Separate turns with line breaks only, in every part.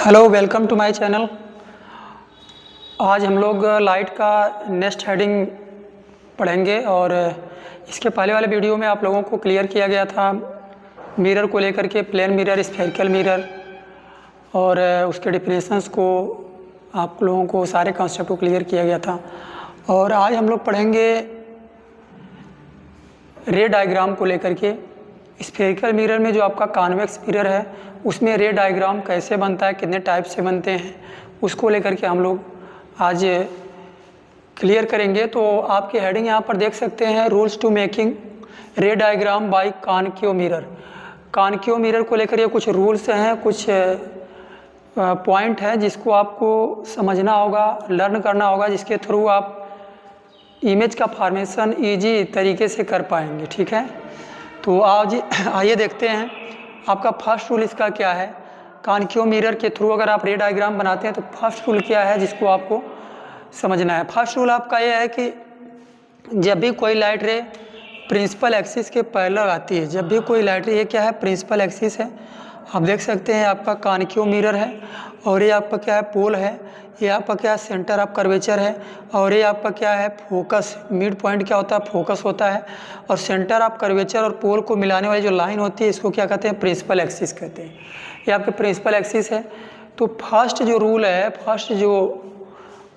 Hello, welcome to my channel. आज हम लोग लाइट का नेक्स्ट हेडिंग पढ़ेंगे और इसके पहले वाले वीडियो में आप लोगों को क्लियर किया गया था मिरर को लेकर के, प्लेन मिरर, स्फेरिकल मिरर और उसके डिफिनेशंस को आप लोगों को सारे कॉन्सेप्ट को क्लियर किया गया था। और आज हम लोग पढ़ेंगे रे डायग्राम को लेकर के। स्फेरिकल मिरर में जो आपका कॉन्वेक्स मिरर है उसमें रे डायग्राम कैसे बनता है, कितने टाइप से बनते हैं, उसको लेकर के हम लोग आज क्लियर करेंगे। तो आपकी हेडिंग यहाँ पर देख सकते हैं, rules to making ray diagram by concave mirror. Concave mirror को लेकर ये कुछ रूल्स हैं, कुछ पॉइंट हैं जिसको आपको समझना होगा, लर्न करना होगा, जिसके थ्रू आप इमेज का फॉर्मेशन इजी तरीके से कर पाएंगे। ठीक है, तो आज आइए देखते हैं आपका फर्स्ट रूल इसका क्या है। कॉनकेव मिरर के थ्रू अगर आप रे डायग्राम बनाते हैं तो फर्स्ट रूल क्या है जिसको आपको समझना है। फर्स्ट रूल आपका यह है कि जब भी कोई लाइट रे प्रिंसिपल एक्सिस के पैरेलल आती है, जब भी कोई लाइट रे, ये क्या है, प्रिंसिपल एक्सिस है। आप देख सकते हैं आपका कॉनकेव मिरर है और ये आपका क्या है, पोल है। ये आपका क्या है, सेंटर ऑफ कर्वेचर है। और ये आपका क्या है, फोकस, मिड पॉइंट क्या होता है, फोकस होता है। और सेंटर ऑफ कर्वेचर और पोल को मिलाने वाली जो लाइन होती है इसको क्या कहते हैं, प्रिंसिपल एक्सिस कहते हैं। ये आपके प्रिंसिपल एक्सिस है। तो फर्स्ट जो रूल है, फर्स्ट जो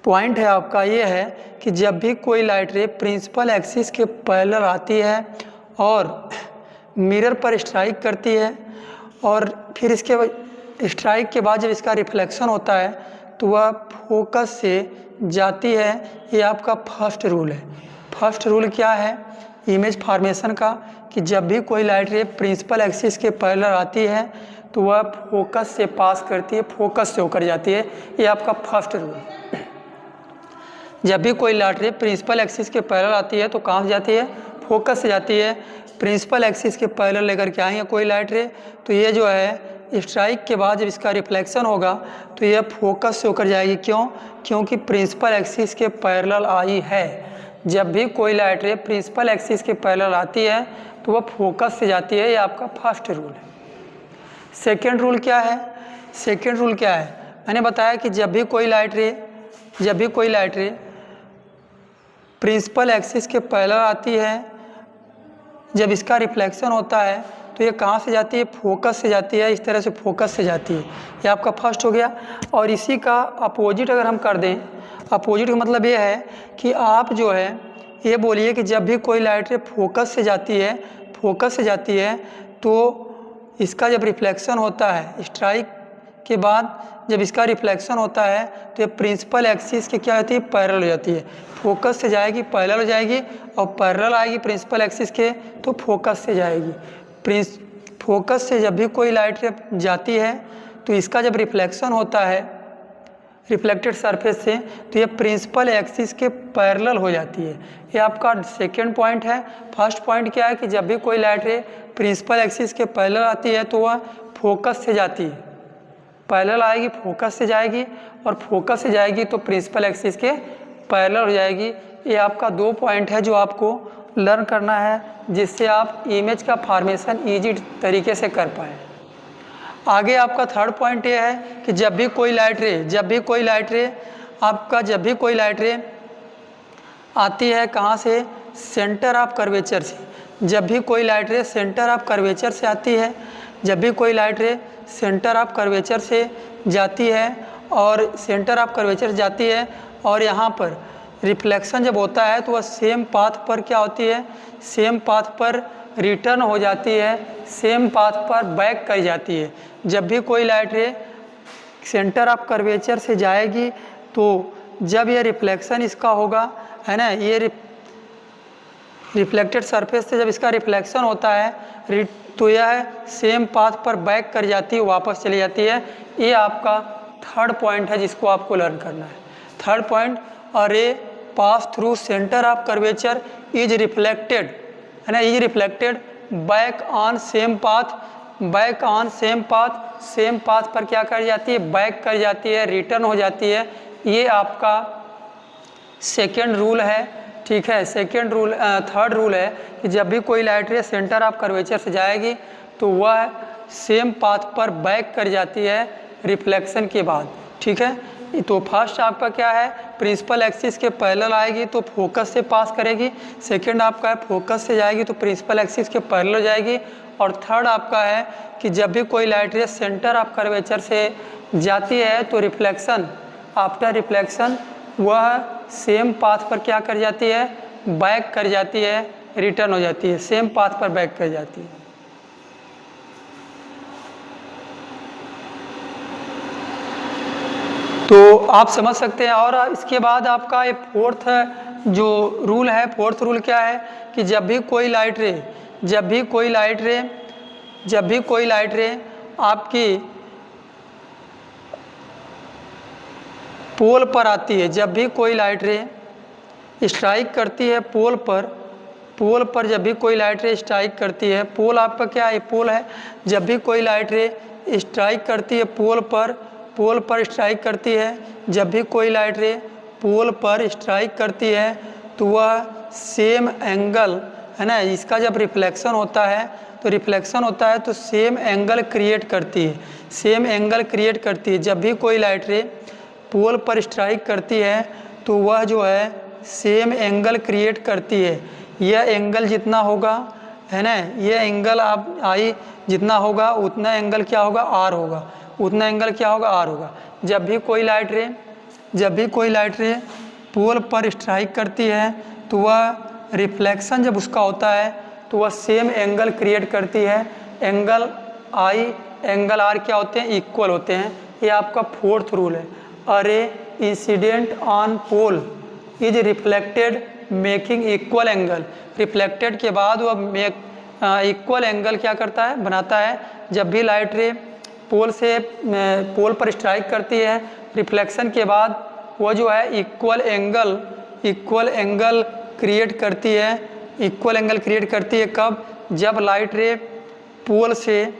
पॉइंट है आपका ये है कि जब भी कोई लाइट रे प्रिंसिपल एक्सिस के पैरेलल आती है और मिरर पर स्ट्राइक करती है और फिर इसके स्ट्राइक के बाद जब इसका रिफ्लेक्शन होता है तो वह फोकस से जाती है। ये आपका फर्स्ट रूल है। फर्स्ट रूल क्या है इमेज फॉर्मेशन का, कि जब भी कोई लाइट रे प्रिंसिपल एक्सिस के पैरेलल आती है तो वह फोकस से पास करती है, फोकस से होकर जाती है। ये आपका फर्स्ट रूल। जब भी कोई लाइट रे प्रिंसिपल एक्सिस के पैरेलल आती है तो कहाँ से जाती है, फोकस से जाती है। प्रिंसिपल एक्सिस के पैरेलल लेकर के आएंगे कोई लाइट रे तो ये जो है स्ट्राइक के बाद जब इसका रिफ्लेक्शन होगा तो ये फोकस से होकर जाएगी। क्यों? क्योंकि प्रिंसिपल एक्सिस के पैरेलल आई है। जब भी कोई लाइट रे प्रिंसिपल एक्सिस के पैरेलल आती है तो वह फोकस से जाती है। ये आपका फर्स्ट रूल है। सेकेंड रूल क्या है? सेकेंड रूल क्या है, मैंने बताया कि जब भी कोई लाइट रे प्रिंसिपल एक्सिस के पैरेलल आती है, जब इसका रिफ्लेक्शन होता है तो ये कहाँ से जाती है, फोकस से जाती है। इस तरह से फोकस से जाती है। ये आपका फर्स्ट हो गया। और इसी का अपोजिट अगर हम कर दें, अपोजिट का मतलब ये है कि आप जो है ये बोलिए कि जब भी कोई लाइट रे फोकस से जाती है तो इसका जब रिफ्लेक्शन होता है, स्ट्राइक के बाद जब इसका रिफ्लेक्शन होता है तो ये प्रिंसिपल एक्सिस के क्या होती है, पैरेलल हो जाती है। फोकस से जाएगी, पैरेलल हो जाएगी, और पैरेलल आएगी प्रिंसिपल एक्सिस के तो फोकस से जाएगी। फोकस से जब भी कोई लाइट रे जाती है तो इसका जब रिफ्लेक्शन होता है रिफ्लेक्टेड सरफेस से तो ये प्रिंसिपल एक्सिस के पैरेलल हो जाती है। ये आपका सेकेंड पॉइंट है। फर्स्ट पॉइंट क्या है कि जब भी कोई लाइट रे प्रिंसिपल एक्सिस के पैरेलल आती है तो वह फोकस से जाती है, पैरेलल आएगी, फोकस से जाएगी, और फोकस से जाएगी तो प्रिंसिपल एक्सिस के पैरेलल हो जाएगी। ये आपका दो पॉइंट है जो आपको लर्न करना है, जिससे आप इमेज का फॉर्मेशन इजी तरीके से कर पाएँ। आगे आपका थर्ड पॉइंट ये है कि जब भी कोई लाइट रे आती है कहाँ से, सेंटर ऑफ कर्वेचर से। जब भी कोई लाइट रे सेंटर ऑफ कर्वेचर से आती है, जब भी कोई लाइट रे सेंटर ऑफ कर्वेचर से जाती है और सेंटर ऑफ कर्वेचर से जाती है और यहाँ पर रिफ्लेक्शन जब होता है तो वह सेम पाथ पर क्या होती है, सेम पाथ पर रिटर्न हो जाती है, सेम पाथ पर बैक कर जाती है। जब भी कोई लाइट रे सेंटर ऑफ कर्वेचर से जाएगी तो जब ये रिफ्लेक्शन इसका होगा, है ना, ये रिफ्लेक्टेड सरफेस से जब इसका रिफ्लेक्शन होता है तो यह सेम पाथ पर बैक कर जाती है, वापस चली जाती है। ये आपका थर्ड पॉइंट है जिसको आपको लर्न करना है। थर्ड पॉइंट, अ रे pass through centre of curvature is reflected, है ना, is reflected back on same path, same path पर क्या कर जाती है, बैक कर जाती है, रिटर्न हो जाती है। ये आपका सेकेंड रूल है। ठीक है, थर्ड रूल है कि जब भी कोई लाइट रे सेंटर ऑफ कर्वेचर से जाएगी तो वह सेम पाथ पर बैक कर जाती है, रिफ्लेक्शन के बाद। ठीक है, तो फर्स्ट आपका क्या है, प्रिंसिपल एक्सिस के पैरेलल आएगी तो फोकस से पास करेगी। सेकंड आपका है फोकस से जाएगी तो प्रिंसिपल एक्सिस के पैरेलल जाएगी। और थर्ड आपका है कि जब भी कोई लाइट रे सेंटर ऑफ कर्वेचर से जाती है तो रिफ्लेक्शन, आफ्टर रिफ्लेक्शन वह सेम पाथ पर क्या कर जाती है, बैक कर जाती है, रिटर्न हो जाती है, सेम पाथ पर बैक कर जाती है। तो आप समझ सकते हैं। और इसके बाद आपका ये फोर्थ जो रूल है, फोर्थ रूल क्या है कि जब भी कोई लाइट रे आपकी पोल पर आती है, जब भी कोई लाइट रे स्ट्राइक करती है पोल पर जब भी कोई लाइट रे स्ट्राइक करती है, पोल आपका क्या है, पोल है, जब भी कोई लाइट रे स्ट्राइक करती है पोल पर स्ट्राइक करती है, जब भी कोई लाइट रे पोल पर स्ट्राइक करती है तो वह सेम एंगल है ना, इसका जब रिफ्लेक्शन होता है तो सेम एंगल क्रिएट करती है, जब भी कोई लाइट रे पोल पर स्ट्राइक करती है तो वह जो है सेम एंगल क्रिएट करती है। यह एंगल जितना होगा है ना, यह एंगल आप आई जितना होगा उतना एंगल क्या होगा, आर होगा, जब भी कोई लाइट रे पोल पर स्ट्राइक करती है तो वह रिफ्लेक्शन जब उसका होता है तो वह सेम एंगल क्रिएट करती है। एंगल आई एंगल आर क्या होते हैं, इक्वल होते हैं। ये आपका फोर्थ रूल है। A ray incident on pole is reflected making equal angle, reflected के बाद वह इक्वल एंगल क्या करता है, बनाता है। जब भी लाइट रे पोल पर स्ट्राइक करती है, रिफ्लेक्शन के बाद वो जो है इक्वल एंगल क्रिएट करती है। कब, जब लाइट रे पोल से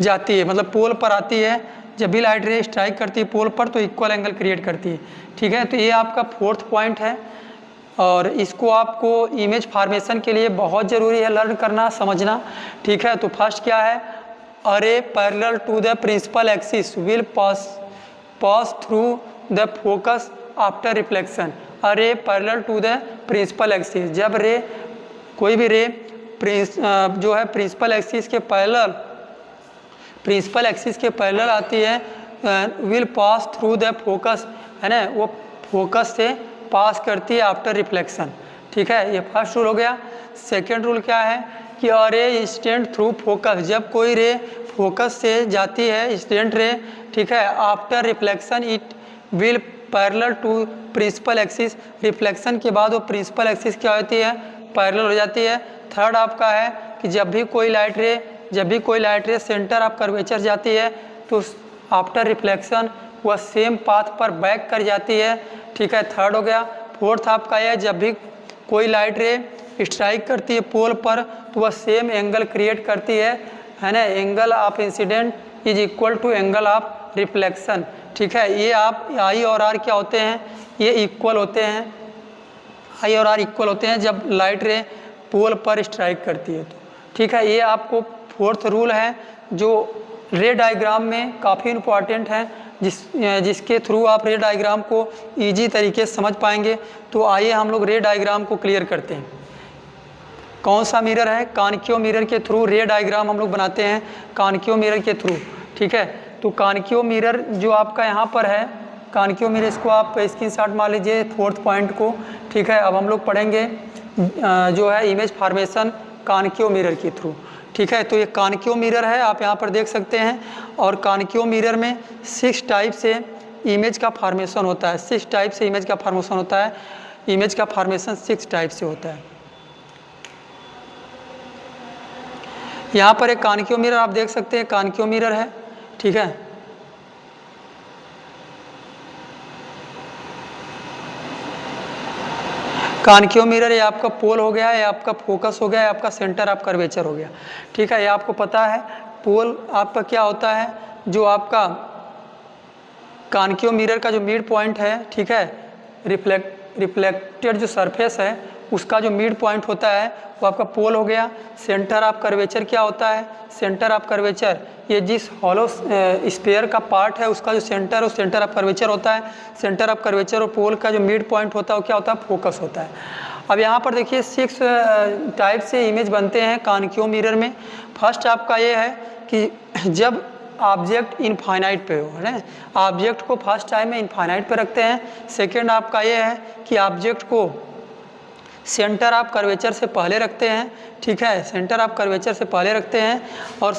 जाती है, मतलब पोल पर आती है, जब भी लाइट रे स्ट्राइक करती है पोल पर तो इक्वल एंगल क्रिएट करती है। ठीक है, तो ये आपका फोर्थ पॉइंट है और इसको आपको इमेज फॉर्मेशन के लिए बहुत ज़रूरी है लर्न करना, समझना। ठीक है, तो फर्स्ट क्या है, a ray parallel to the principal axis will pass through the focus after reflection. A ray parallel to the principal axis, जब कोई भी रे जो है प्रिंसिपल एक्सिस के पैरेलल आती है, will pass through the focus है ना, वो फोकस से पास करती है आफ्टर रिफ्लेक्शन। ठीक है, ये फर्स्ट रूल हो गया। सेकेंड रूल क्या है कि अ रे इंसिडेंट थ्रू फोकस, जब कोई रे फोकस से जाती है इंसिडेंट रे, ठीक है, after reflection it will parallel to principal axis, reflection के बाद वो प्रिंसिपल एक्सिस क्या होती है, पैरेलल हो जाती है। थर्ड आपका है कि जब भी कोई लाइट रे सेंटर ऑफ कर्वेचर जाती है तो आफ्टर रिफ्लेक्शन वह सेम पाथ पर बैक कर जाती है। ठीक है, थर्ड हो गया। फोर्थ आपका यह, जब भी कोई लाइट रे स्ट्राइक करती है पोल पर तो वह सेम एंगल क्रिएट करती है ना, angle of incidence is equal to angle of reflection. ठीक है, ये आप आई और आर क्या होते हैं, ये इक्वल होते हैं, आई और आर इक्वल होते हैं जब लाइट रे पोल पर स्ट्राइक करती है तो। ठीक है, ये आपको फोर्थ रूल है जो रे डायग्राम में काफ़ी इम्पॉर्टेंट है, जिसके थ्रू आप रे डायग्राम को इजी तरीके से समझ पाएंगे। तो आइए हम लोग रे डायग्राम को क्लियर करते हैं। कौन सा मिरर है, कॉनकेव मिरर के थ्रू रे डायग्राम हम लोग बनाते हैं, कॉनकेव मिरर के थ्रू। ठीक है, तो कॉनकेव मिरर जो आपका यहाँ पर है, कॉनकेव मिरर, इसको आप स्क्रीनशॉट मार लीजिए फोर्थ पॉइंट को। ठीक है, अब हम लोग पढ़ेंगे जो है इमेज फॉर्मेशन कॉनकेव मिरर के थ्रू। ठीक है, तो ये कॉनकेव मिरर है, आप यहाँ पर देख सकते हैं। और कॉनकेव मिरर में 6 टाइप से इमेज का फॉर्मेशन होता है, 6 टाइप से इमेज का फॉर्मेशन होता है। इमेज का फॉर्मेशन 6 टाइप से होता है। यहाँ पर एक कॉनकेव मिरर आप देख सकते हैं, कॉनकेव मिरर है। ठीक है, कॉनकेव मिरर ये आपका पोल हो गया, ये आपका फोकस हो गया, ये आपका सेंटर ऑफ कर्वेचर हो गया। ठीक है, ये आपको पता है पोल आपका क्या होता है, जो आपका कॉनकेव मिरर का जो मिड पॉइंट है, ठीक है, रिफ्लेक्टेड जो सरफेस है उसका जो मिड पॉइंट होता है वो आपका पोल हो गया। सेंटर ऑफ कर्वेचर क्या होता है? सेंटर ऑफ कर्वेचर ये जिस हॉलो स्फीयर का पार्ट है उसका जो सेंटर और सेंटर ऑफ कर्वेचर होता है। सेंटर ऑफ कर्वेचर और पोल का जो मिड पॉइंट होता है वो क्या होता है? फोकस होता है। अब यहाँ पर देखिए 6 टाइप से इमेज बनते हैं कॉनकेव मिरर में। फर्स्ट आपका ये है कि जब ऑब्जेक्ट इनफाइनाइट पे हो, है ना, ऑब्जेक्ट को फर्स्ट टाइम में इनफाइनाइट पे रखते हैं। सेकेंड आपका ये है कि ऑब्जेक्ट को सेंटर ऑफ कर्वेचर से पहले रखते हैं, ठीक है, सेंटर ऑफ कर्वेचर से पहले रखते हैं। और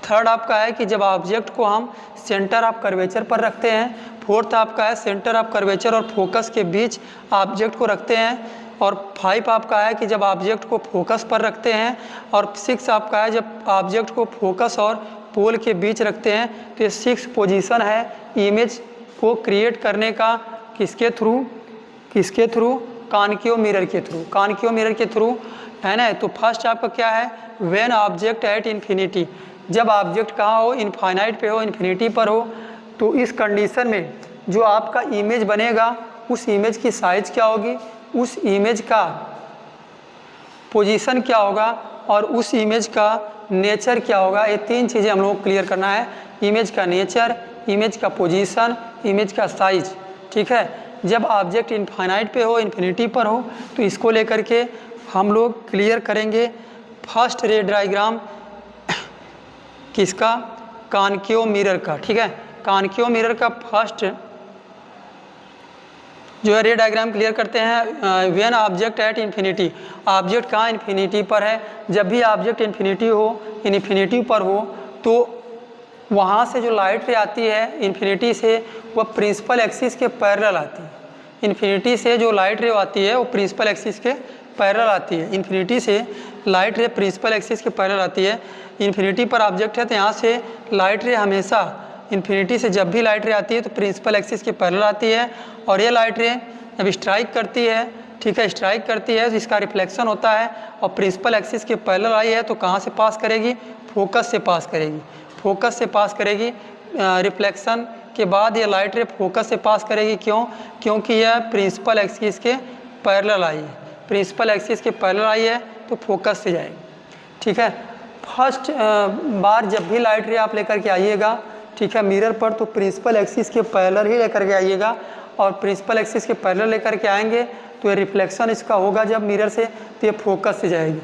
थर्ड आपका है कि जब ऑब्जेक्ट को हम सेंटर ऑफ कर्वेचर पर रखते हैं। फोर्थ आपका है सेंटर ऑफ कर्वेचर और फोकस के बीच ऑब्जेक्ट को रखते हैं। और 5 आपका है कि जब ऑब्जेक्ट को फोकस पर रखते हैं। और 6 आपका है जब ऑब्जेक्ट को फोकस और पोल के बीच रखते हैं। तो ये 6 पोजीशन है इमेज को क्रिएट करने का। किसके थ्रू? कॉनकेव मिरर के थ्रू। कॉनकेव मिरर के थ्रू, है ना। तो फर्स्ट आपका क्या है? व्हेन ऑब्जेक्ट एट इन्फिनिटी, जब ऑब्जेक्ट कहाँ हो? इनफाइनाइट पे हो, इन्फिनिटी पर हो। तो इस कंडीशन में जो आपका इमेज बनेगा उस इमेज की साइज क्या होगी, उस इमेज का पोजीशन क्या होगा और उस इमेज का नेचर क्या होगा। ये 3 चीज़ें हम लोगों को क्लियर करना है। इमेज का नेचर, इमेज का पोजीशन, इमेज का साइज, ठीक है। जब ऑब्जेक्ट इनफाइनाइट पे हो, इन्फिनिटी पर हो, तो इसको लेकर के हम लोग क्लियर करेंगे। फर्स्ट रे डायग्राम किसका? कॉनकेव मिरर का, ठीक है। कॉनकेव मिरर का फर्स्ट जो है रे डायग्राम क्लियर करते हैं। When object at infinity, object कहाँ? इन्फिनिटी पर है। जब भी ऑब्जेक्ट इन्फिनिटी पर हो तो वहाँ से जो लाइट रे आती है इन्फिनिटी से, वह प्रिंसिपल एक्सिस के पैरेलल आती है। इन्फिनिटी से जो लाइट रे आती है वो प्रिंसिपल एक्सिस के पैरेलल आती है। इन्फिनिटी से लाइट रे प्रिंसिपल एक्सिस के पैरेलल आती है। इन्फिनिटी पर ऑब्जेक्ट है तो यहाँ से लाइट रे हमेशा इन्फिनिटी से जब भी लाइट रे आती है तो प्रिंसिपल एक्सिस के पैरेलल आती है। और ये लाइट रे जब स्ट्राइक करती है, ठीक है, स्ट्राइक करती है तो इसका रिफ्लेक्शन होता है। और प्रिंसिपल एक्सिस के पैरेलल आई है तो कहाँ से पास करेगी? फोकस से पास करेगी। फोकस से पास करेगी। रिफ्लेक्शन के बाद ये लाइट रे फोकस से पास करेगी। क्यों? क्योंकि यह प्रिंसिपल एक्सिस के पैरेलल आई है। प्रिंसिपल एक्सिस के पैरेलल आई है तो फोकस से जाएगी, ठीक है। फर्स्ट बार जब भी लाइट रे आप लेकर के आइएगा, ठीक है, मिरर पर, तो प्रिंसिपल एक्सिस के पैरेलल ही लेकर के आइएगा। और प्रिंसिपल एक्सिस के पैरेलल लेकर के आएंगे तो ये रिफ्लेक्शन इसका होगा जब मिरर से, तो ये फोकस से जाएगी।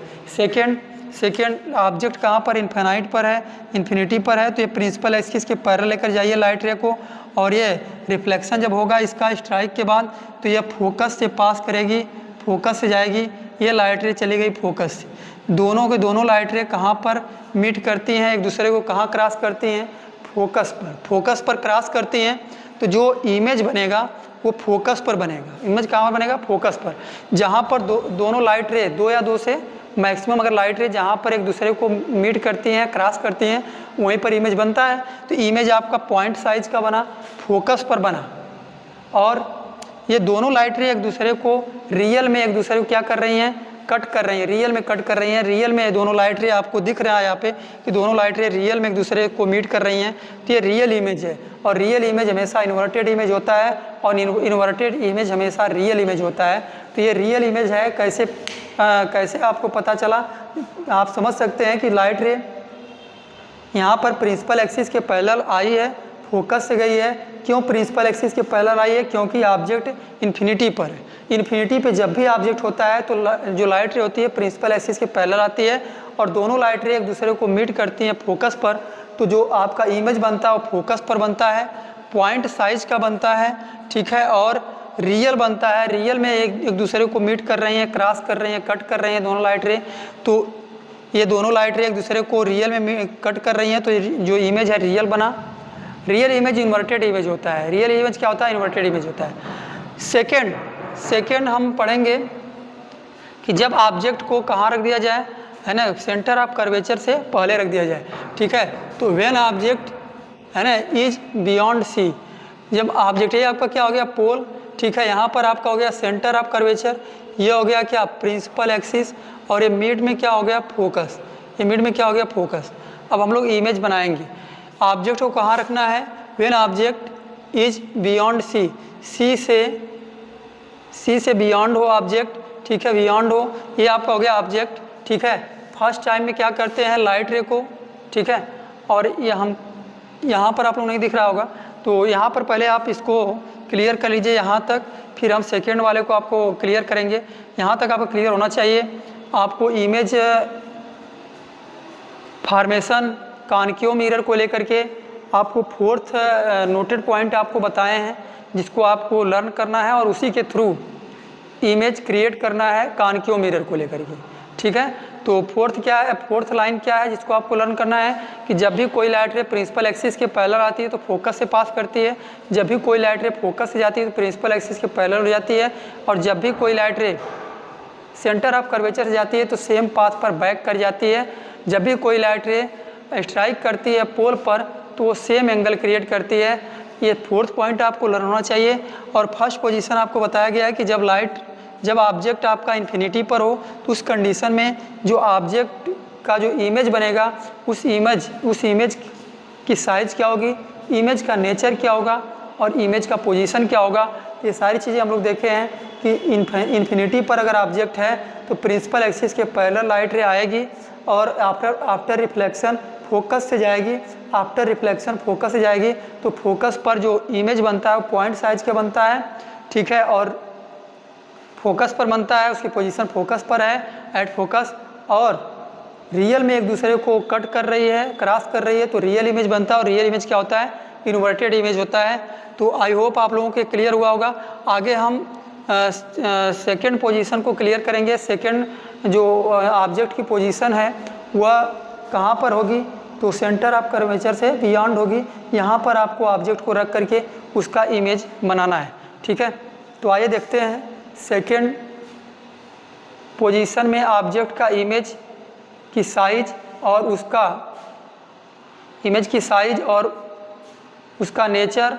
सेकेंड ऑब्जेक्ट कहाँ पर? इन्फिनाइट पर है, इन्फिनिटी पर है, तो ये प्रिंसिपल एक्सिस के पैरेलल लेकर जाइए लाइट रे को। और ये रिफ्लेक्शन जब होगा इसका स्ट्राइक के बाद तो ये फोकस से पास करेगी, फोकस से जाएगी। ये लाइट रे चली गई फोकस से। दोनों के दोनों लाइट रे कहाँ पर मीट करती हैं? एक दूसरे को कहाँ क्रॉस करती हैं? फोकस पर। फोकस पर क्रॉस करती हैं तो जो इमेज बनेगा वो फोकस पर बनेगा। इमेज कहाँ पर बनेगा? फोकस पर। जहाँ पर दोनों लाइट रे, 2 या 2 से मैक्सिमम अगर लाइट रे जहाँ पर एक दूसरे को मीट करती हैं, क्रॉस करती हैं, वहीं पर इमेज बनता है। तो इमेज आपका पॉइंट साइज का बना, फोकस पर बना। और ये दोनों लाइट रे एक दूसरे को रियल में एक दूसरे को क्या कर रही हैं? कट कर रही हैं, रियल में कट कर रही हैं। रियल में दोनों लाइट रे आपको दिख रहा है यहाँ पे कि दोनों लाइट रे रियल में एक दूसरे को मीट कर रही हैं। तो ये रियल इमेज है। और रियल इमेज हमेशा इन्वर्टेड इमेज होता है और इन्वर्टेड इमेज हमेशा रियल इमेज होता है। तो ये रियल इमेज है। कैसे आपको पता चला? आप समझ सकते हैं कि लाइट रे यहाँ पर प्रिंसिपल एक्सिस के पैरेलल आई है, फोकस से गई है। क्यों प्रिंसिपल एक्सिस के पैरेलल आई है? क्योंकि ऑब्जेक्ट इन्फिनिटी पर है। इन्फिनिटी पे जब भी ऑब्जेक्ट होता है तो जो लाइट रे होती है प्रिंसिपल एक्सिस के पैरेलल आती है और दोनों लाइट रे एक दूसरे को मीट करती हैं फोकस पर। तो जो आपका इमेज बनता है वो फोकस पर बनता है, पॉइंट साइज का बनता है, ठीक है, और रियल बनता है। रियल में एक दूसरे को मीट कर रही हैं, क्रॉस कर रही हैं, कट कर रही हैं दोनों लाइट रे। तो ये दोनों लाइट रे एक दूसरे को रियल में कट कर रही हैं तो जो इमेज है रियल बना। रियल इमेज इन्वर्टेड इमेज होता है। रियल इमेज क्या होता है? इन्वर्टेड इमेज होता है। सेकेंड हम पढ़ेंगे कि जब ऑब्जेक्ट को कहाँ रख दिया जाए, है ना, सेंटर ऑफ कर्वेचर से पहले रख दिया जाए, ठीक है। तो व्हेन ऑब्जेक्ट, है ना, इज बियॉन्ड सी, जब ऑब्जेक्ट, ये आपका क्या हो गया? पोल, ठीक है। यहाँ पर आपका हो गया सेंटर ऑफ कर्वेचर, ये हो गया क्या? Principal axis. और ये मिड में क्या हो गया? फोकस। ये मिड में क्या हो गया? फोकस। अब हम लोग इमेज बनाएंगे। ऑब्जेक्ट को कहाँ रखना है? When object is beyond C, C से बियॉन्ड हो ऑब्जेक्ट, ठीक है, बियॉन्ड हो, ये आपका हो गया ऑब्जेक्ट, ठीक है। फर्स्ट टाइम में क्या करते हैं, लाइट रे को, ठीक है, और ये हम यहाँ पर आप लोग नहीं दिख रहा होगा, तो यहाँ पर पहले आप इसको क्लियर कर लीजिए यहाँ तक, फिर हम सेकेंड वाले को आपको क्लियर करेंगे। यहाँ तक आपको क्लियर होना चाहिए। आपको इमेज फॉर्मेशन कॉनकेव मिरर को लेकर के आपको फोर्थ नोटेड पॉइंट आपको बताए हैं, जिसको आपको लर्न करना है और उसी के थ्रू इमेज क्रिएट करना है कॉनकेव मिरर को लेकर के, ठीक है। तो फोर्थ क्या है, फोर्थ लाइन क्या है जिसको आपको लर्न करना है कि जब भी कोई लाइट रे प्रिंसिपल एक्सिस के पैरेलल आती है तो फोकस से पास करती है, जब भी कोई लाइट रे फोकस से जाती है तो प्रिंसिपल एक्सिस के पैरेलल हो जाती है, और जब भी कोई लाइट रे सेंटर ऑफ कर्वेचर से जाती है तो सेम पाथ पर बैक कर जाती है, जब भी कोई लाइट रे स्ट्राइक करती है पोल पर तो वो सेम एंगल क्रिएट करती है। ये फोर्थ पॉइंट आपको लर्न होना चाहिए। और फर्स्ट पोजीशन आपको बताया गया है कि जब ऑब्जेक्ट आपका इन्फिनिटी पर हो तो उस कंडीशन में जो ऑब्जेक्ट का जो इमेज बनेगा उस इमेज की साइज़ क्या होगी, इमेज का नेचर क्या होगा और इमेज का पोजीशन क्या होगा। ये सारी चीज़ें हम लोग देखे हैं कि इन्फिनिटी पर अगर ऑब्जेक्ट है तो प्रिंसिपल एक्सिस के पैरेलल लाइट रे आएगी और आफ्टर रिफ्लेक्शन फोकस से जाएगी, आफ्टर रिफ्लेक्शन फोकस से जाएगी तो फोकस पर जो इमेज बनता है वो पॉइंट साइज का बनता है, ठीक है, और फोकस पर बनता है, उसकी पोजीशन फोकस पर है एट फोकस, और रियल में एक दूसरे को कट कर रही है, क्रॉस कर रही है तो रियल इमेज बनता है, और रियल इमेज क्या होता है, इन्वर्टेड इमेज होता है। तो आई होप आप लोगों के क्लियर हुआ होगा। आगे हम सेकंड पोजीशन को क्लियर करेंगे। सेकंड जो ऑब्जेक्ट की पोजीशन है वह कहाँ पर होगी, तो सेंटर ऑफ कर्वेचर से बियॉन्ड होगी। यहाँ पर आपको ऑब्जेक्ट को रख करके उसका इमेज बनाना है, ठीक है। तो आइए देखते हैं सेकंड पोजीशन में ऑब्जेक्ट का इमेज की साइज और उसका नेचर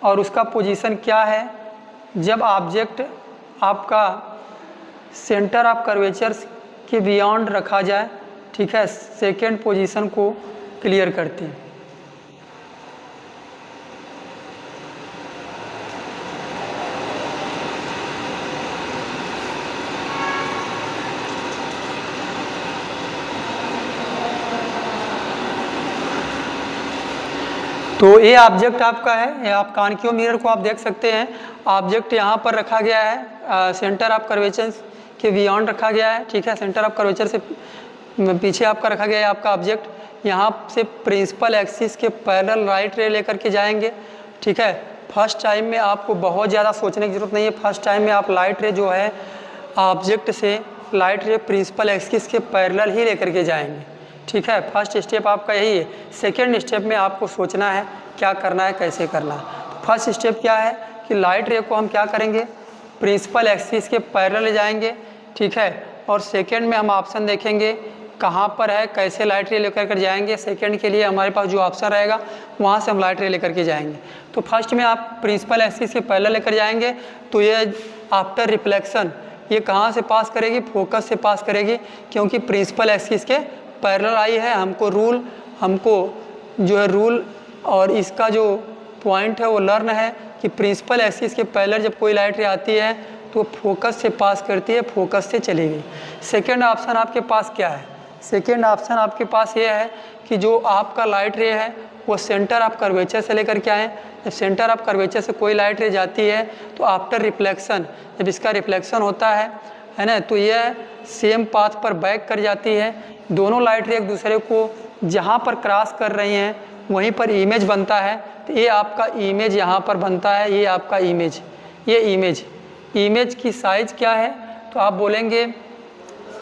और उसका पोजीशन क्या है जब ऑब्जेक्ट आपका सेंटर ऑफ कर्वेचर के बियॉन्ड रखा जाए, ठीक है। सेकंड पोजीशन को क्लियर करते हैं। तो ये ऑब्जेक्ट आपका है, ये आप कॉनकेव मिरर को आप देख सकते हैं। ऑब्जेक्ट यहाँ पर रखा गया है, सेंटर ऑफ कर्वेचर के बियॉन्ड रखा गया है, ठीक है। सेंटर ऑफ कर्वेचर से पीछे आपका रखा गया है आपका ऑब्जेक्ट। यहाँ से प्रिंसिपल एक्सिस के पैरेलल राइट रे लेकर के जाएंगे, ठीक है। फर्स्ट टाइम में आपको बहुत ज़्यादा सोचने की ज़रूरत नहीं है। फर्स्ट टाइम में आप लाइट रे जो है ऑब्जेक्ट से लाइट रे प्रिंसिपल एक्सिस के पैरेलल ही लेकर के जाएंगे, ठीक है। फर्स्ट स्टेप आपका यही है। सेकेंड स्टेप में आपको सोचना है क्या करना है, कैसे करना है। फर्स्ट स्टेप क्या है कि लाइट रे को हम क्या करेंगे, प्रिंसिपल एक्सिस के पैरेलल ले जाएंगे, ठीक है। और सेकेंड में हम ऑप्शन देखेंगे कहाँ पर है, कैसे लाइट रे लेकर कर जाएंगे। सेकेंड के लिए हमारे पास जो ऑप्शन रहेगा वहाँ से हम लाइट रे लेकर के जाएंगे। तो फर्स्ट में आप प्रिंसिपल एक्सिस के पैरेलल लेकर जाएंगे तो ये आफ्टर रिफ्लेक्शन ये कहाँ से पास करेगी, फोकस से पास करेगी, क्योंकि प्रिंसिपल एक्सिस के पैरेलल आई है। हमको जो है रूल और इसका जो पॉइंट है वो लर्न है कि प्रिंसिपल एक्सिस के पैरेलल जब कोई लाइट रे आती है तो फोकस से पास करती है, फोकस से चलेगी। सेकेंड ऑप्शन आपके पास क्या है, सेकेंड ऑप्शन आपके पास ये है कि जो आपका लाइट रे है वो सेंटर ऑफ कर्वेचर से लेकर के आएँ। जब सेंटर ऑफ कर्वेचर से कोई लाइट रे जाती है तो आफ्टर रिफ्लेक्शन जब इसका रिफ्लेक्शन होता है ना, तो यह सेम पाथ पर बैक कर जाती है। दोनों लाइट रे एक दूसरे को जहाँ पर क्रॉस कर रही हैं वहीं पर इमेज बनता है। तो ये आपका इमेज यहाँ पर बनता है, ये आपका इमेज, ये इमेज की साइज़ क्या है, तो आप बोलेंगे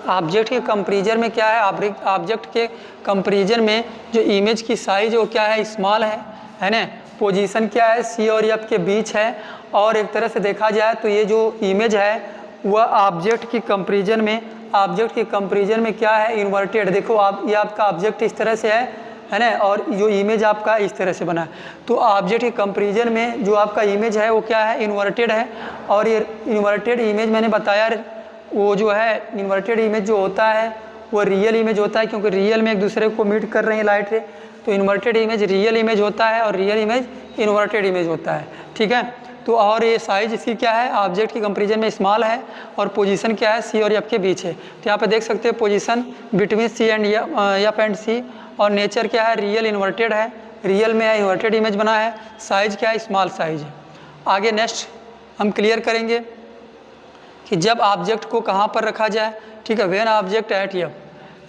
ऑब्जेक्ट के कंपैरिजन में क्या है, ऑब्जेक्ट के कंपैरिजन में जो इमेज की साइज़ वो क्या है, स्मॉल है ना। पोजीशन क्या है, सी और एफ के बीच है। और एक तरह से देखा जाए तो ये जो इमेज है वह ऑब्जेक्ट की कंपैरिजन में क्या है, इन्वर्टेड। देखो आप, ये आपका ऑब्जेक्ट इस तरह से है ना, और जो इमेज आपका इस तरह से बना है। तो ऑब्जेक्ट के कंपैरिजन में जो आपका इमेज है वो क्या है, इन्वर्टेड है। और ये इन्वर्टेड इमेज मैंने बताया, वो जो है इन्वर्टेड इमेज जो होता है वो रियल इमेज होता है, क्योंकि रियल में एक दूसरे को मीट कर रहे हैं लाइट रे। तो इन्वर्टेड इमेज रियल इमेज होता है और रियल इमेज इन्वर्टेड इमेज होता है, ठीक है। तो और ये साइज इसकी क्या है, ऑब्जेक्ट की कंपेरिजन में स्मॉल है, और पोजीशन क्या है, सी और एफ के बीच है। तो यहाँ पे देख सकते हैं position between C and F and C, और नेचर क्या है, रियल इन्वर्टेड है, रियल में है, इन्वर्टेड इमेज बना है, साइज क्या है, स्मॉल साइज है। आगे नेक्स्ट हम क्लियर करेंगे कि जब ऑब्जेक्ट को कहाँ पर रखा जाए, ठीक है, व्हेन ऑब्जेक्ट एट एफ,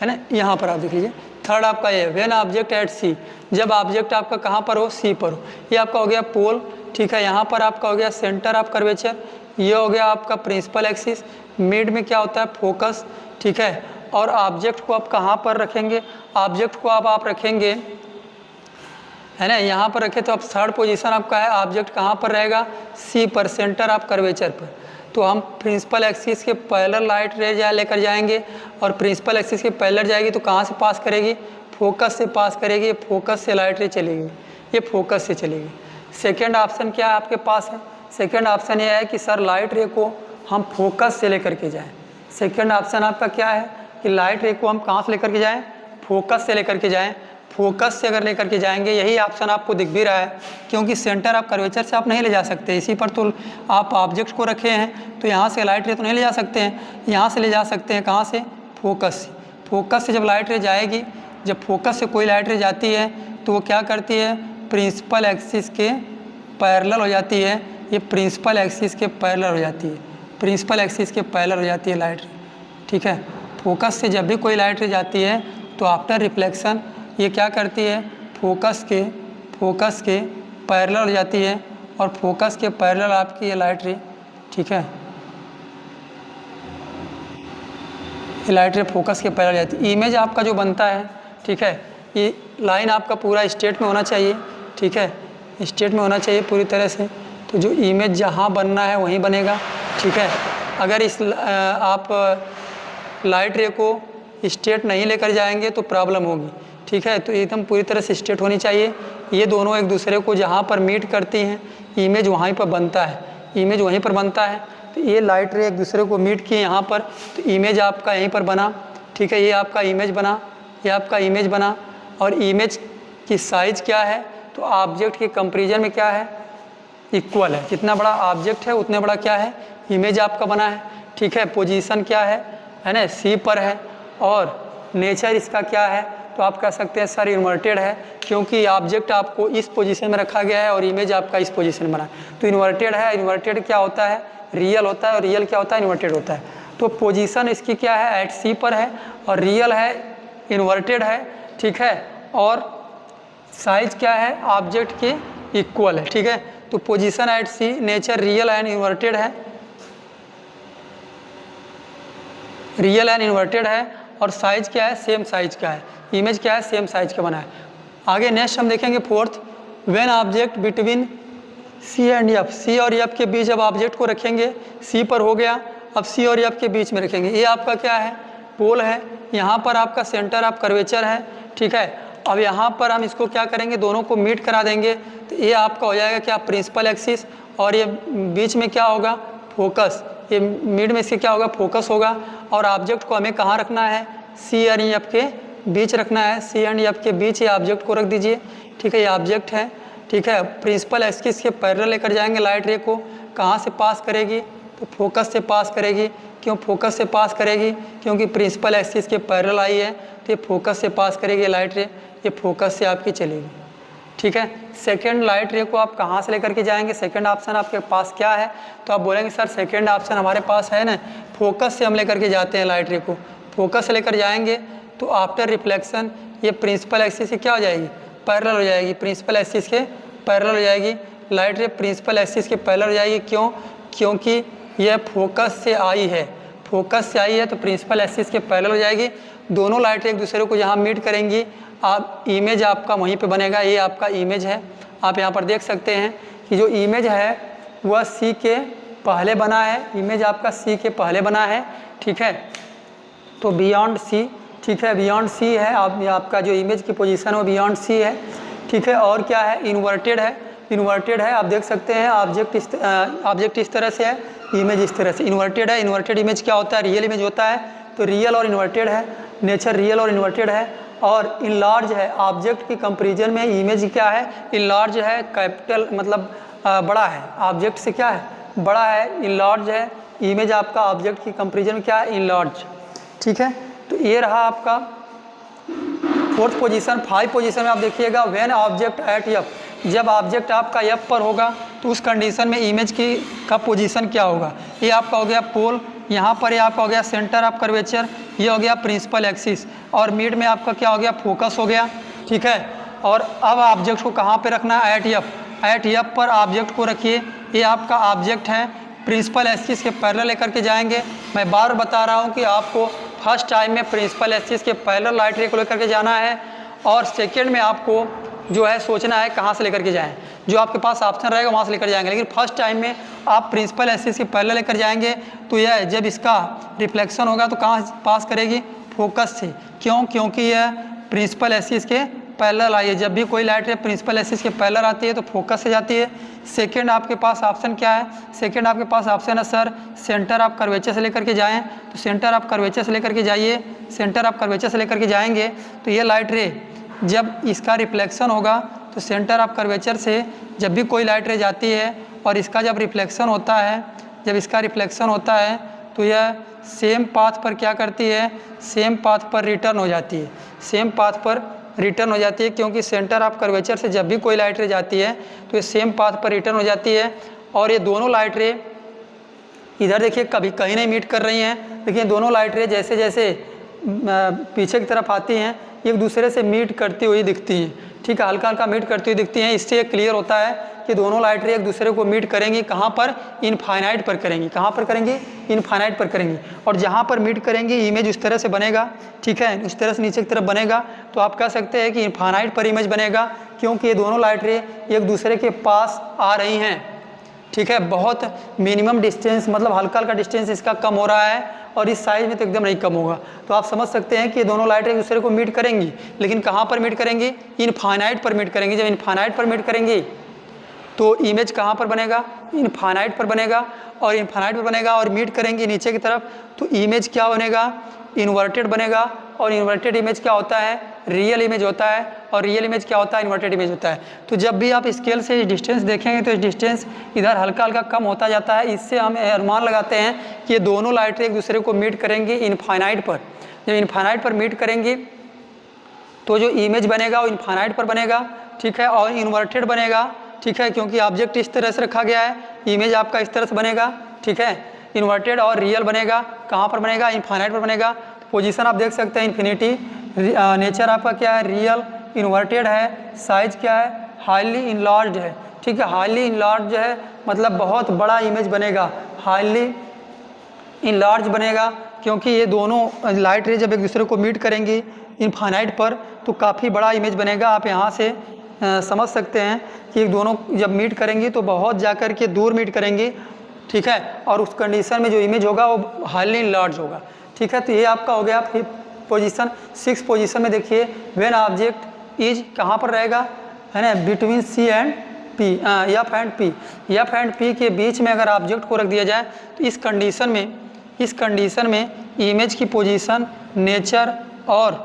है ना, यहाँ पर आप देख लीजिए। थर्ड आपका ये व्हेन ऑब्जेक्ट एट सी, जब ऑब्जेक्ट आपका कहाँ पर हो, सी पर हो। ये आपका हो गया पोल, ठीक है, यहाँ पर आपका हो गया सेंटर ऑफ कर्वेचर, ये हो गया आपका प्रिंसिपल एक्सिस, मिड में क्या होता है, फोकस, ठीक है। और ऑब्जेक्ट को आप कहाँ पर रखेंगे, ऑब्जेक्ट को आप रखेंगे, है ना, यहाँ पर रखें तो अब थर्ड पोजीशन आपका है, ऑब्जेक्ट कहाँ पर रहेगा, सी पर, सेंटर ऑफ कर्वेचर पर। तो हम प्रिंसिपल एक्सिस के पैरेलल लाइट रे लेकर जाएंगे, और प्रिंसिपल एक्सिस के पैरेलल जाएगी तो कहाँ से पास करेगी, फोकस से पास करेगी, फोकस से लाइट रे चलेगी, ये फोकस से चलेगी। सेकेंड ऑप्शन क्या है आपके पास है, सेकेंड ऑप्शन ये है कि सर लाइट रे को हम फोकस से लेकर के जाएँ। सेकेंड ऑप्शन आपका क्या है कि लाइट रे को हम कहाँ से लेकर के जाएँ, फोकस से लेकर के जाएँ। फोकस से अगर लेकर के जाएंगे, यही ऑप्शन आपको दिख भी रहा है, क्योंकि सेंटर ऑफ कर्वेचर से आप नहीं ले जा सकते, इसी पर तो आप ऑब्जेक्ट को रखे हैं, तो यहाँ से लाइट रे तो नहीं ले जा सकते हैं, यहाँ से ले जा सकते हैं, कहाँ से, फोकस से। फोकस से जब लाइट रे जाएगी, जब फोकस से कोई लाइट रे जाती है तो वो क्या करती है, प्रिंसिपल एक्सिस के पैरेलल हो जाती है, ये प्रिंसिपल एक्सिस के पैरेलल हो जाती है, प्रिंसिपल एक्सिस के पैरेलल हो जाती है लाइट रे, ठीक है। फोकस से जब भी कोई लाइट रे जाती है तो आफ्टर रिफ्लेक्शन ये क्या करती है, फोकस के पैरेलल हो जाती है, और फोकस के पैरेलल आपकी ये लाइट रे, ठीक है, ये लाइट रे फोकस के पैरेलल जाती है। इमेज आपका जो बनता है, ठीक है, ये लाइन आपका पूरा स्ट्रेट में होना चाहिए, ठीक है, स्ट्रेट में होना चाहिए पूरी तरह से। तो जो इमेज जहाँ बनना है वहीं बनेगा, ठीक है। अगर इस आप लाइट रे को स्ट्रेट नहीं लेकर जाएंगे तो प्रॉब्लम होगी, ठीक है। तो एकदम पूरी तरह से स्ट्रेट होनी चाहिए, ये दोनों एक दूसरे को जहाँ पर मीट करती हैं, इमेज वहीं पर बनता है, इमेज वहीं पर बनता है। तो ये लाइट रे एक दूसरे को मीट किए यहाँ पर, तो इमेज आपका यहीं पर बना, ठीक है, ये आपका इमेज बना, ये आपका इमेज बना। और इमेज की साइज़ क्या है, तो ऑब्जेक्ट के कंपेरिजन में क्या है, इक्वल है, जितना बड़ा ऑब्जेक्ट है उतने बड़ा क्या है, इमेज आपका बना है, ठीक है। पोजीशन क्या है ना, सी पर है, और नेचर इसका क्या है, तो आप कह सकते हैं सर इन्वर्टेड है, क्योंकि ऑब्जेक्ट आपको इस पोजीशन में रखा गया है और इमेज आपका इस पोजीशन में बना है। तो इन्वर्टेड है, इन्वर्टेड क्या होता है, रियल होता है, और रियल क्या होता है, इन्वर्टेड होता है। तो पोजीशन इसकी क्या है, एट सी पर है, और रियल है, इन्वर्टेड है, ठीक है, और साइज क्या है, ऑब्जेक्ट के इक्वल है, ठीक है। तो position at C, nature real and inverted है, रियल एंड इन्वर्टेड है, और साइज क्या है, सेम साइज का है, इमेज क्या है, सेम साइज का बना है। आगे नेक्स्ट हम देखेंगे fourth, when object between C and F, C और एफ के बीच जब ऑब्जेक्ट को रखेंगे, सी पर हो गया, अब सी और एफ के बीच में रखेंगे, ये आपका क्या है, पोल है, यहाँ पर आपका सेंटर ऑफ कर्वेचर है, ठीक है। अब यहाँ पर हम इसको क्या करेंगे, दोनों को मीट करा देंगे, तो ये आपका हो जाएगा क्या, प्रिंसिपल एक्सिस, और ये बीच में क्या होगा, फोकस, ये मिड में से क्या होगा, फोकस होगा। और ऑब्जेक्ट को हमें कहाँ रखना है, सी एंड एफ के बीच रखना है, सी एंड एफ के बीच ये ऑब्जेक्ट को रख दीजिए, ठीक है, ये ऑब्जेक्ट है, ठीक है। प्रिंसिपल एक्सिस के पैरेलल लेकर जाएंगे, लाइट रे को कहाँ से पास करेगी, तो फोकस से पास करेगी। क्यों फोकस से पास करेगी, क्योंकि प्रिंसिपल एक्सिस के पैरेलल आई है, तो ये फोकस से पास करेगी लाइट रे, ये फोकस से आपकी चलेगी, ठीक है। सेकेंड लाइट रे को आप कहाँ से लेकर के जाएंगे, सेकेंड ऑप्शन आपके पास क्या है, तो आप बोलेंगे सर सेकेंड ऑप्शन हमारे पास है ना, फोकस से हम लेकर के जाते हैं लाइट रे को, फोकस से लेकर जाएंगे तो आफ्टर रिफ्लेक्शन ये प्रिंसिपल एक्सिस से क्या हो जाएगी, पैरेलल हो जाएगी, प्रिंसिपल एक्सिस के पैरेलल हो जाएगी, लाइट रे प्रिंसिपल एक्सिस के पैरेलल हो जाएगी। क्यों, क्योंकि यह फोकस से आई है, फोकस से आई है तो प्रिंसिपल एक्सिस के पैरेलल हो जाएगी। दोनों लाइट रे एक दूसरे को जहाँ मीट करेंगी, आप इमेज आपका वहीं पे बनेगा, ये आपका इमेज है। आप यहाँ पर देख सकते हैं कि जो इमेज है वह सी के पहले बना है, इमेज आपका सी के पहले बना है, ठीक है। तो बियॉन्ड सी, ठीक है, बियॉन्ड सी है, आपका जो इमेज की पोजीशन है वो बियॉन्ड सी है, ठीक है। और क्या है, इन्वर्टेड है, इन्वर्टेड है, आप देख सकते हैं ऑब्जेक्ट इस तरह से है, इमेज इस तरह से, इन्वर्टेड है। इन्वर्टेड इमेज क्या होता है, रियल इमेज होता है, तो रियल और इन्वर्टेड है, नेचर रियल और इन्वर्टेड है। और इनलार्ज है, ऑब्जेक्ट की कंपेरिजन में इमेज क्या है, इनलार्ज है, कैपिटल मतलब बड़ा है, ऑब्जेक्ट से क्या है बड़ा है, इनलार्ज है। इमेज आपका ऑब्जेक्ट की कंपेरिजन में क्या है इनलार्ज, ठीक है। तो ये रहा आपका फोर्थ पोजीशन। 5 पोजीशन में आप देखिएगा व्हेन ऑब्जेक्ट एट एफ, जब ऑब्जेक्ट आपका एफ पर होगा तो उस कंडीशन में इमेज की का पोजीशन क्या होगा। ये आपका हो गया पोल, यहाँ पर ये आपका हो गया सेंटर ऑफ कर्वेचर, ये हो गया प्रिंसिपल एक्सिस, और मिड में आपका क्या हो गया फोकस हो गया, ठीक है। और अब ऑब्जेक्ट को कहाँ पे रखना है एट एफ पर ऑब्जेक्ट को रखिए। ये आपका ऑब्जेक्ट है, प्रिंसिपल एक्सिस के पैरेलल लेकर के जाएंगे। मैं बार बता रहा हूँ कि आपको फर्स्ट टाइम में प्रिंसिपल एक्सिस के पैरेलल लाइट रे को लेकर के जाना है, और सेकेंड में आपको जो है सोचना है कहाँ से लेकर के जाएं। जो आपके पास ऑप्शन रहेगा वहाँ से लेकर जाएंगे, लेकिन फर्स्ट टाइम में आप प्रिंसिपल एक्सिस के पैरेलल लेकर जाएंगे तो यह जब इसका रिफ्लेक्शन होगा तो कहाँ पास करेगी फोकस से। क्यों? क्योंकि यह प्रिंसिपल एक्सिस के पैरेलल आई है। जब भी कोई लाइट रे प्रिंसिपल एक्सिस के पैरेलल आती है तो फोकस से जाती है। सेकंड आपके पास ऑप्शन क्या है, सेकंड आपके पास ऑप्शन है सर सेंटर ऑफ कर्वेचर से लेकर के जाएं, तो सेंटर ऑफ कर्वेचर से लेकर के जाइए। सेंटर ऑफ कर्वेचर से लेकर के जाएंगे तो ये लाइट रे जब इसका रिफ्लेक्शन होगा तो सेंटर ऑफ कर्वेचर से जब भी कोई लाइट रे जाती है और इसका जब रिफ्लेक्शन होता है, जब इसका रिफ्लेक्शन होता है तो यह सेम पाथ पर क्या करती है, सेम पाथ पर रिटर्न हो जाती है, सेम पाथ पर रिटर्न हो जाती है। क्योंकि सेंटर ऑफ कर्वेचर से जब भी कोई लाइट रे जाती है तो ये सेम पाथ पर रिटर्न हो जाती है। और ये दोनों लाइट रे इधर देखिए कभी कहीं नहीं मीट कर रही हैं, लेकिन दोनों लाइट रे जैसे जैसे पीछे की तरफ आती हैं एक दूसरे से मीट करती हुई दिखती हैं, ठीक है, हल्का हल्का मीट करती हुई दिखती हैं। इससे क्लियर होता है कि दोनों लाइट रे एक दूसरे को मीट करेंगी, कहाँ पर इनफाइनाइट पर करेंगी, कहाँ पर करेंगी इनफाइनाइट पर करेंगी। और जहाँ पर मीट करेंगी इमेज उस तरह से बनेगा, ठीक है, उस तरह से नीचे की तरफ बनेगा। तो आप कह सकते हैं कि इनफाइनाइट पर इमेज बनेगा, क्योंकि ये दोनों लाइट रे एक दूसरे के पास आ रही हैं, ठीक है। बहुत मिनिमम डिस्टेंस, मतलब हल्का हल्का डिस्टेंस इसका कम हो रहा है, और इस साइज में तो एकदम नहीं कम होगा। तो आप समझ सकते हैं कि ये दोनों लाइट एक दूसरे को मीट करेंगी, लेकिन कहाँ पर मीट करेंगी, इनफाइनाइट पर मीट करेंगी। जब इनफाइनाइट पर मीट करेंगी तो इमेज कहाँ पर बनेगा, इनफाइनाइट पर बनेगा, और इनफाइनाइट पर बनेगा और मीट करेंगी नीचे की तरफ तो इमेज क्या बनेगा, इन्वर्टेड बनेगा। और इन्वर्टेड इमेज क्या होता है, रियल इमेज होता है, और रियल इमेज क्या होता है, इन्वर्टेड इमेज होता है। तो जब भी आप स्केल से डिस्टेंस देखेंगे तो डिस्टेंस इधर हल्का हल्का कम होता जाता है। इससे हम अनुमान लगाते हैं कि ये दोनों लाइटें एक दूसरे को मीट करेंगी इनफाइनाइट पर। जब इनफाइनाइट पर मीट करेंगी तो जो इमेज बनेगा वो इनफाइनाइट पर बनेगा, ठीक है, और इन्वर्टेड बनेगा, ठीक है, क्योंकि ऑब्जेक्ट इस तरह से रखा गया है, इमेज आपका इस तरह से बनेगा, ठीक है। इन्वर्टेड और रियल बनेगा, कहाँ पर बनेगा, इनफाइनाइट पर बनेगा। पोजीशन आप देख सकते हैं इन्फिनिटी, नेचर आपका क्या है, रियल, इन्वर्टेड है, साइज क्या है, हाईली इनलार्ज है, ठीक है। हाईली इनलार्ज है मतलब बहुत बड़ा इमेज बनेगा, हाईली इनलार्ज बनेगा, क्योंकि ये दोनों लाइट रे जब एक दूसरे को मीट करेंगी इनफाइनाइट पर तो काफ़ी बड़ा इमेज बनेगा। आप यहाँ से समझ सकते हैं कि दोनों जब मीट करेंगी तो बहुत जाकर के दूर मीट करेंगी, ठीक है, और उस कंडीशन में जो इमेज होगा वो हाईली इनलार्ज होगा, ठीक है। तो ये आपका हो गया फिफ्थ पोजीशन। 6 पोजीशन में देखिए व्हेन ऑब्जेक्ट इज कहाँ पर रहेगा, है ना, between C and P, F and P, F and P के बीच में अगर ऑब्जेक्ट को रख दिया जाए तो इस कंडीशन में इमेज की पोजीशन, नेचर और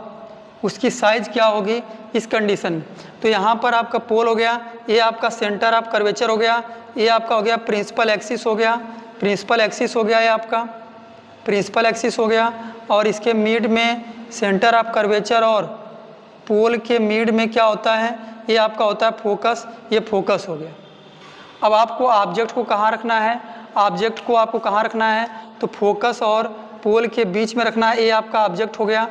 उसकी साइज क्या होगी इस कंडीशन में। तो यहाँ पर आपका पोल हो गया, ये आपका सेंटर ऑफ कर्वेचर हो गया, ये आपका हो गया प्रिंसिपल एक्सिस हो गया, प्रिंसिपल एक्सिस हो गया, ये आपका प्रिंसिपल एक्सिस हो गया, और इसके मिड में सेंटर ऑफ कर्वेचर, और पोल के मिड में क्या होता है, ये आपका होता है फोकस, ये फोकस हो गया। अब आपको ऑब्जेक्ट को कहाँ रखना है, ऑब्जेक्ट को आपको कहाँ रखना है, तो फोकस और पोल के बीच में रखना है, ये आपका ऑब्जेक्ट हो गया।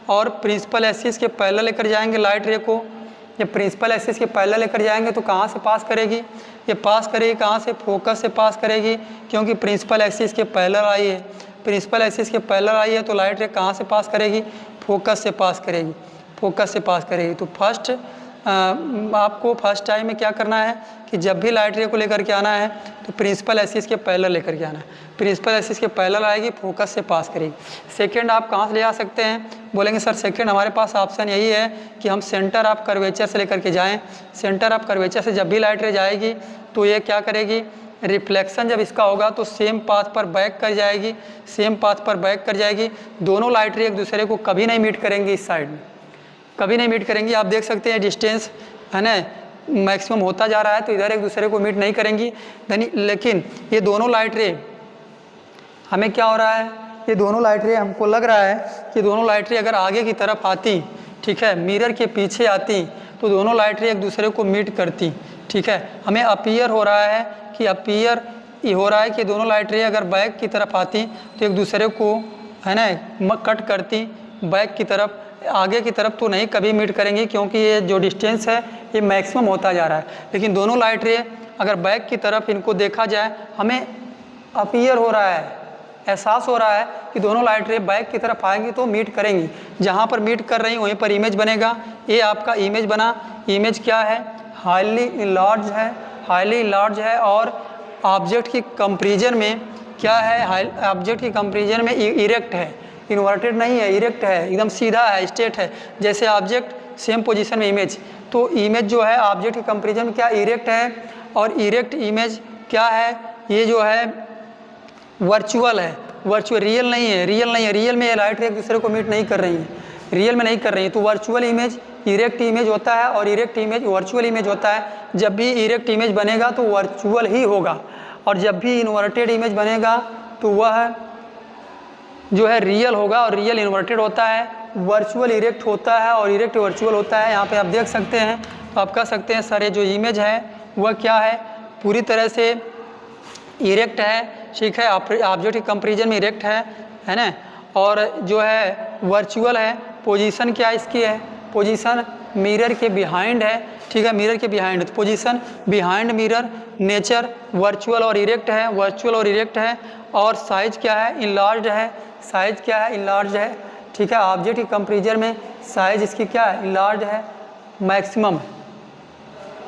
और प्रिंसिपल एक्सिस के पैरेलल लेकर जाएंगे लाइट रे को, ये प्रिंसिपल एक्सिस के पैरेलल लेकर जाएंगे तो कहाँ से पास करेगी, ये पास करेगी कहाँ से, फोकस से पास करेगी, क्योंकि प्रिंसिपल एक्सिस के पैरेलल आई है, प्रिंसिपल एक्सिस के पैरेलल आई है तो लाइट रे कहाँ से पास करेगी, फोकस से पास करेगी, फोकस से पास करेगी। तो आपको फर्स्ट टाइम में क्या करना है कि जब भी लाइट रे को लेकर के आना है तो प्रिंसिपल एक्सिस के पैरेलल लेकर के आना है, प्रिंसिपल एक्सिस के पैरेलल आएगी, फोकस से पास करेगी। सेकंड आप कहाँ से ले आ सकते हैं, बोलेंगे सर सेकंड हमारे पास ऑप्शन यही है कि हम सेंटर ऑफ कर्वेचर से लेकर के जाएं। सेंटर ऑफ कर्वेचर से जब भी लाइट रे जाएगी तो ये क्या करेगी, रिफ्लेक्शन जब इसका होगा तो सेम पाथ पर बैक कर जाएगी, सेम पाथ पर बैक कर जाएगी। दोनों लाइट रे एक दूसरे को कभी नहीं मीट करेंगी, इस साइड में कभी नहीं मीट करेंगी। आप देख सकते हैं डिस्टेंस, है ना, मैक्सिमम होता जा रहा है, तो इधर एक दूसरे को मीट नहीं करेंगी। लेकिन ये दोनों लाइट रे हमें क्या हो रहा है, ये दोनों लाइट रे हमको लग रहा है कि दोनों लाइट रे अगर आगे की तरफ आती, ठीक है, मिरर के पीछे आती, तो दोनों लाइट रे एक दूसरे को मीट करती। ठीक है, हमें अपीयर हो रहा है कि अपीयर ये हो रहा है कि दोनों लाइट रे अगर बैक की तरफ आती तो एक दूसरे को, है ना, कट करती बैक की तरफ। आगे की तरफ तो नहीं कभी मीट करेंगी, क्योंकि ये जो डिस्टेंस है ये मैक्सिमम होता जा रहा है। लेकिन दोनों लाइट रे अगर बैक की तरफ इनको देखा जाए, हमें अपीयर हो रहा है, एहसास हो रहा है कि दोनों लाइट रे बैक की तरफ आएंगी तो मीट करेंगी। जहाँ पर मीट कर रही वहीं पर इमेज बनेगा। ये आपका इमेज बना। इमेज क्या है, हाईली इनलार्ज है, हाईली इनलार्ज है। और ऑब्जेक्ट की कंपैरिजन में क्या है, ऑब्जेक्ट की कंपैरिजन में इरेक्ट है, इन्वर्टेड नहीं है, इरेक्ट है, एकदम सीधा है, स्ट्रेट है। जैसे ऑब्जेक्ट सेम पोजीशन में इमेज, तो इमेज जो है ऑब्जेक्ट की कंपैरिजन में क्या इरेक्ट है। और इरेक्ट इमेज क्या है, ये जो है वर्चुअल है, वर्चुअल, रियल नहीं है, रियल नहीं है। रियल में ये लाइट एक दूसरे को मीट नहीं कर रही है, रियल में नहीं कर रही है। तो वर्चुअल इमेज इरेक्ट इमेज होता है और इरेक्ट इमेज वर्चुअल इमेज होता है। जब भी इरेक्ट इमेज बनेगा तो वर्चुअल ही होगा, और जब भी इन्वर्टेड इमेज बनेगा तो वह जो है रियल होगा, और रियल इन्वर्टेड होता है, वर्चुअल इरेक्ट होता है और इरेक्ट वर्चुअल होता है। यहाँ पे आप देख सकते हैं, तो आप कह सकते हैं सर ये जो इमेज है वह क्या है, पूरी तरह से इरेक्ट है, ठीक है, ऑब्जेक्ट की कंपैरिजन में इरेक्ट है ना। और जो है वर्चुअल है, पोजीशन क्या इसकी है, पोजीशन मिरर के बिहाइंड है, ठीक है, मिरर के बिहाइंड, तो position behind mirror, nature virtual और इरेक्ट है, वर्चुअल और इरेक्ट है। और साइज क्या है, इनलार्ज्ड है, साइज क्या है, इनलार्ज्ड है, ठीक है। ऑब्जेक्ट की कंपैरिजन में साइज इसकी क्या है, इनलार्ज्ड है, मैक्सिमम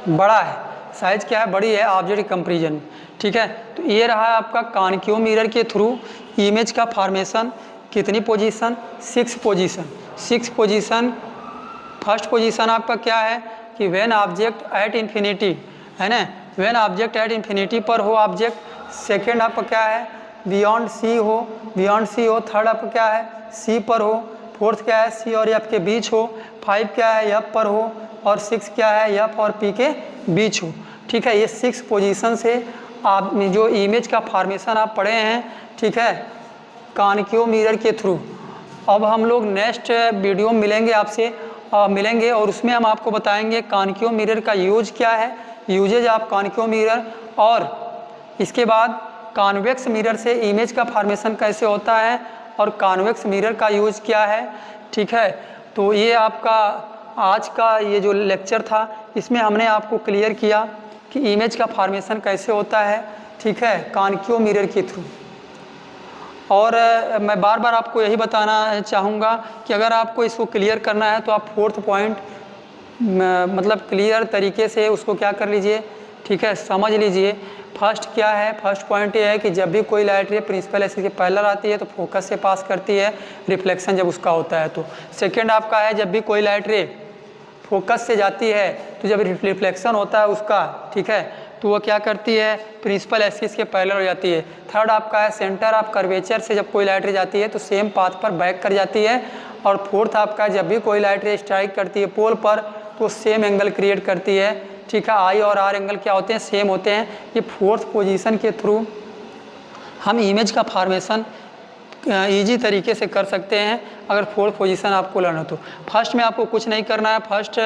बड़ा है, साइज क्या है, बड़ी है ऑब्जेक्ट की कंपैरिजन में, ठीक है। तो ये रहा आपका कॉन्केव मिरर के थ्रू इमेज का फॉर्मेशन। कितनी position, 6 position, 6 position. First position आपका क्या है कि व्हेन ऑब्जेक्ट एट इन्फिनिटी, है ना, व्हेन ऑब्जेक्ट एट इन्फिनिटी पर हो ऑब्जेक्ट। सेकेंड आपका क्या है, बियॉन्ड सी हो, बियॉन्ड सी हो। थर्ड आपका क्या है, सी पर हो। फोर्थ क्या है, सी और एफ के बीच हो। 5 क्या है, एफ पर हो। और 6 क्या है, एफ और पी के बीच हो, ठीक है। ये 6 पोजीशन से आप जो इमेज का फॉर्मेशन आप पढ़े हैं, ठीक है, कॉन्केव मिरर के थ्रू। अब हम लोग नेक्स्ट वीडियो में मिलेंगे आपसे, मिलेंगे और उसमें हम आपको बताएंगे कॉन्केव मिरर का यूज क्या है, यूजेज ऑफ कॉन्केव मिरर, और इसके बाद कॉन्वेक्स मिरर से इमेज का फॉर्मेशन कैसे होता है और कॉन्वेक्स मिरर का यूज क्या है, ठीक है। तो ये आपका आज का ये जो लेक्चर था, इसमें हमने आपको क्लियर किया कि इमेज का फॉर्मेशन कैसे होता है, ठीक है, कॉन्केव मिरर के थ्रू। और मैं बार बार आपको यही बताना चाहूँगा कि अगर आपको इसको क्लियर करना है तो आप 4th पॉइंट मतलब क्लियर तरीके से उसको क्या कर लीजिए, ठीक है, समझ लीजिए। फर्स्ट क्या है, फर्स्ट पॉइंट ये है कि जब भी कोई लाइट रे प्रिंसिपल एक्सिस के पैरेलल आती है तो फोकस से पास करती है, रिफ्लेक्शन जब उसका होता है तो। सेकेंड आपका है जब भी कोई लाइट रे फोकस से जाती है तो जब रिफ्लेक्शन होता है उसका, ठीक है, तो वो क्या करती है, प्रिंसिपल एक्सिस के पैरेलल हो जाती है। थर्ड आपका है सेंटर ऑफ कर्वेचर से जब कोई लाइट रे जाती है तो सेम पाथ पर बैक कर जाती है। और फोर्थ आपका जब भी कोई लाइट रे स्ट्राइक करती है पोल पर तो सेम एंगल क्रिएट करती है, ठीक है। आई और आर एंगल क्या होते हैं, सेम होते हैं। ये 4th पोजीशन के थ्रू हम इमेज का फॉर्मेशन इजी तरीके से कर सकते हैं अगर 4th पोजीशन आपको लर्न हो तो। फर्स्ट में आपको कुछ नहीं करना है। फर्स्ट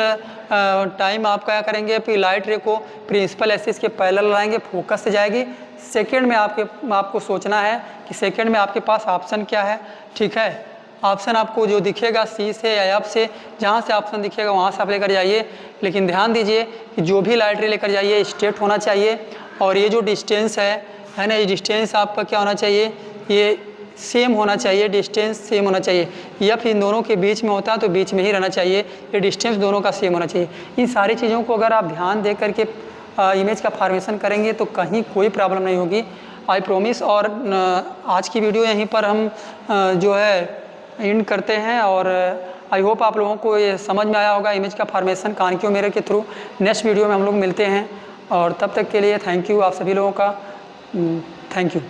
टाइम आप क्या करेंगे कि लाइट रे को प्रिंसिपल एक्सिस के पैरेलल लाएंगे, फोकस से जाएगी। सेकेंड में आपको सोचना है कि सेकेंड में आपके पास ऑप्शन क्या है, ठीक है। ऑप्शन आपको जो दिखेगा सी से या एफ से, जहाँ से ऑप्शन दिखेगा वहाँ से आप लेकर जाइए। लेकिन ध्यान दीजिए कि जो भी लाइट रे लेकर जाइए स्ट्रेट होना चाहिए, और ये जो डिस्टेंस है ना, ये डिस्टेंस आपका क्या होना चाहिए, ये सेम होना चाहिए, डिस्टेंस सेम होना चाहिए। एफ इन दोनों के बीच में होता है तो बीच में ही रहना चाहिए, ये डिस्टेंस दोनों का सेम होना चाहिए। इन सारी चीज़ों को अगर आप ध्यान दे करके इमेज का फॉर्मेशन करेंगे तो कहीं कोई प्रॉब्लम नहीं होगी, आई प्रोमिस। और आज की वीडियो यहीं पर हम जो है एंड करते हैं, और आई होप आप लोगों को ये समझ में आया होगा इमेज का फॉर्मेशन कॉन्केव मिरर के थ्रू। नेक्स्ट वीडियो में हम लोग मिलते हैं, और तब तक के लिए थैंक यू आप सभी लोगों का, थैंक यू।